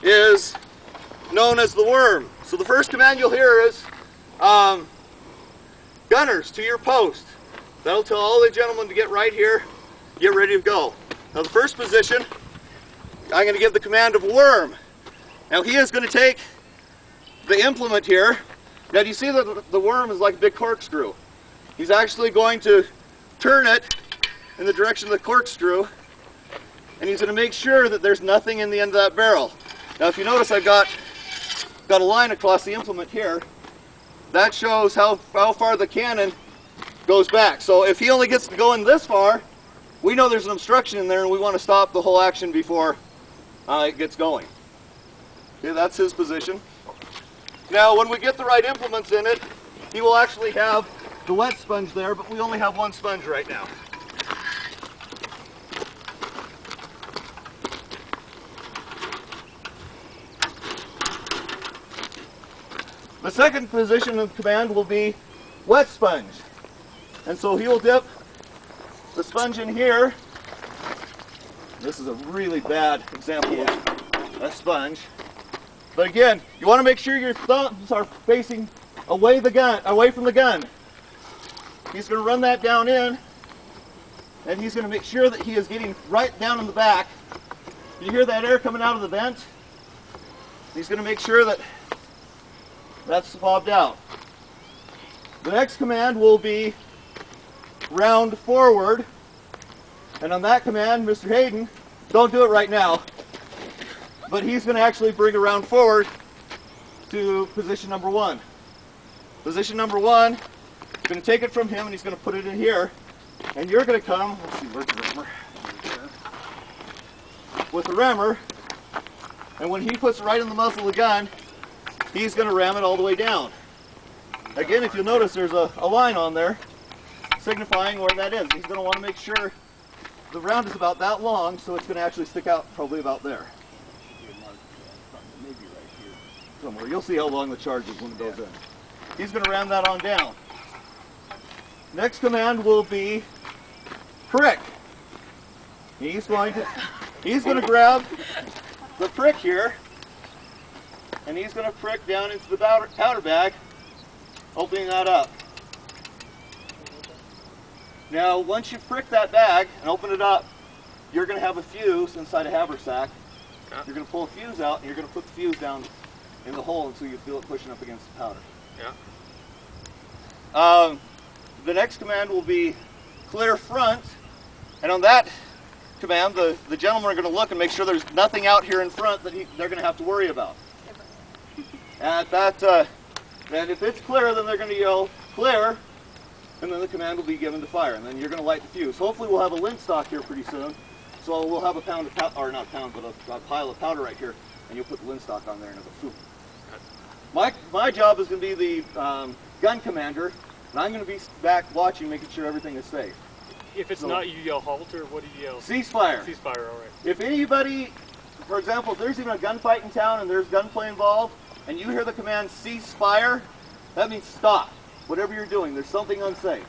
is known as the worm. So the first command you'll hear is, gunners to your post. That'll tell all the gentlemen to get right here, get ready to go. Now the first position, I'm going to give the command of worm. Now he is going to take the implement here. Now do you see that the worm is like a big corkscrew? He's actually going to turn it in the direction of the corkscrew, and he's going to make sure that there's nothing in the end of that barrel. Now if you notice, I've got a line across the implement here. That shows how far the cannon goes back. So if he only gets to go in this far, we know there's an obstruction in there and we want to stop the whole action before it gets going. Okay, that's his position. Now when we get the right implements in it, he will actually have the wet sponge there, but we only have one sponge right now. The second position of command will be wet sponge. And so he will dip the sponge in here. This is a really bad example of a sponge. But again, you want to make sure your thumbs are facing away from the gun. He's going to run that down in, and he's going to make sure that he is getting right down in the back. You hear that air coming out of the vent? He's going to make sure that that's bobbed out. The next command will be round forward, and on that command, Mr. Hayden, don't do it right now, but he's going to actually bring it round forward to position number one. Position number one, he's going to take it from him and he's going to put it in here, and you're going to come, let's see, where's the rammer? With the rammer, and when he puts it right in the muzzle of the gun, he's going to ram it all the way down. Again, if you'll notice, there's a line on there signifying where that is. He's going to want to make sure the round is about that long, so it's going to actually stick out probably about there. Maybe right here somewhere. You'll see how long the charge is when it goes in. He's going to ram that on down. Next command will be prick. He's going to grab the prick here, and he's going to prick down into the powder bag, opening that up. Now, once you prick that bag and open it up, you're going to have a fuse inside a haversack. Yeah. You're going to pull a fuse out, and you're going to put the fuse down in the hole until you feel it pushing up against the powder. Yeah. The next command will be clear front, and on that command, the gentlemen are going to look and make sure there's nothing out here in front that they're going to have to worry about. And and if it's clear, then they're going to yell clear, and then the command will be given to fire, and then you're going to light the fuse. Hopefully we'll have a lint stock here pretty soon, so we'll have a pound of powder, or not a pound, but a pile of powder right here, and you'll put the lint stock on there and it'll go poof. My job is going to be the gun commander, and I'm going to be back watching, making sure everything is safe. If it's not, you yell halt, or what do you yell? Ceasefire. Ceasefire, all right. If anybody, for example, if there's even a gunfight in town and there's gunplay involved, and you hear the command ceasefire, that means stop. Whatever you're doing, there's something unsafe.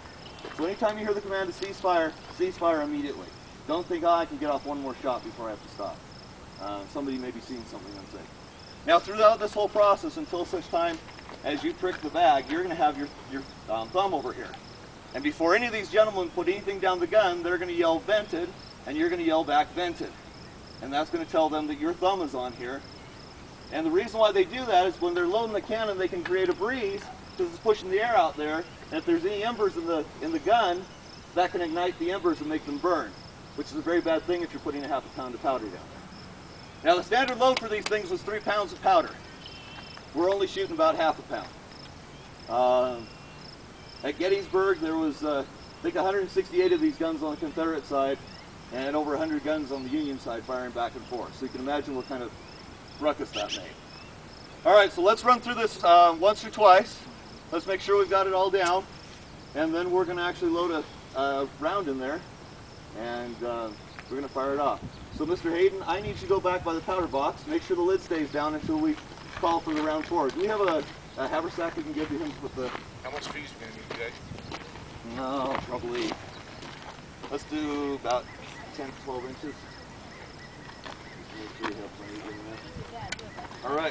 So anytime you hear the command to ceasefire, ceasefire immediately. Don't think, oh, I can get off one more shot before I have to stop. Somebody may be seeing something unsafe. Now throughout this whole process, until such time as you prick the bag, you're going to have your thumb over here. And before any of these gentlemen put anything down the gun, they're going to yell vented, and you're going to yell back vented. And that's going to tell them that your thumb is on here. And the reason why they do that is when they're loading the cannon, they can create a breeze because it's pushing the air out there. And if there's any embers in the gun, that can ignite the embers and make them burn, which is a very bad thing if you're putting a half a pound of powder down there. Now the standard load for these things was 3 pounds of powder. We're only shooting about half a pound. At Gettysburg, there was, I think, 168 of these guns on the Confederate side and over 100 guns on the Union side firing back and forth. So you can imagine what kind of ruckus that made. All right, so let's run through this once or twice. Let's make sure we've got it all down, and then we're going to actually load a round in there, and we're going to fire it off. So Mr. Hayden, I need you to go back by the powder box, make sure the lid stays down until we call for the round forward. Do we have a haversack we can give to him with the... How much fuse are we going to need today? No, probably, let's do about 10 to 12 inches. Make sure you have plenty of room in there. All right.